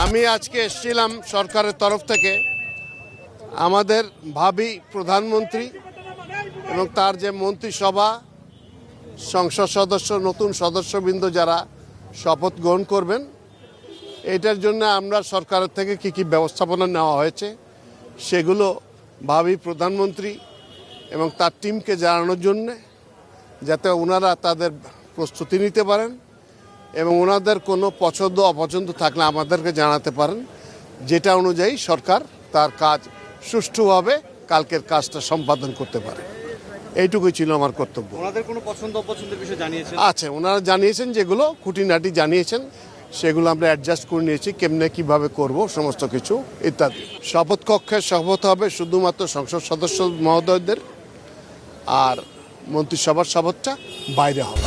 আমি আজকে এসেছিলাম সরকারের তরফ থেকে আমাদের ভাবী প্রধানমন্ত্রী এবং তার যে মন্ত্রিসভা সংসদ সদস্য নতুন সদস্যবৃন্দ যারা শপথ গ্রহণ করবেন এটার জন্য আমরা সরকারের থেকে কি ব্যবস্থাপনা নেওয়া হয়েছে সেগুলো ভাবী প্রধানমন্ত্রী এবং তার টিমকে জানানোর জন্যে যাতে ওনারা তাদের প্রস্তুতি নিতে পারেন এবং ওনাদের কোনো পছন্দ অপছন্দ থাকলে আমাদেরকে জানাতে পারেন যেটা অনুযায়ী সরকার তার কাজ সুষ্ঠুভাবে কালকের কাজটা সম্পাদন করতে পারে। এইটুকুই ছিল আমার কর্তব্য। ওনাদের কোনো পছন্দ অপছন্দের বিষয় জানিয়েছেন? আছে, ওনারা জানিয়েছেন, যেগুলো খুঁটিনাটি জানিয়েছেন সেগুলো আমরা অ্যাডজাস্ট করে নিয়েছি, কেমনে কিভাবে করব সমস্ত কিছু ইত্যাদি। শপথ কক্ষে শপথ হবে শুধুমাত্র সংসদ সদস্য মহোদয়দের, আর মন্ত্রিসভার শপথটা বাইরে হবে।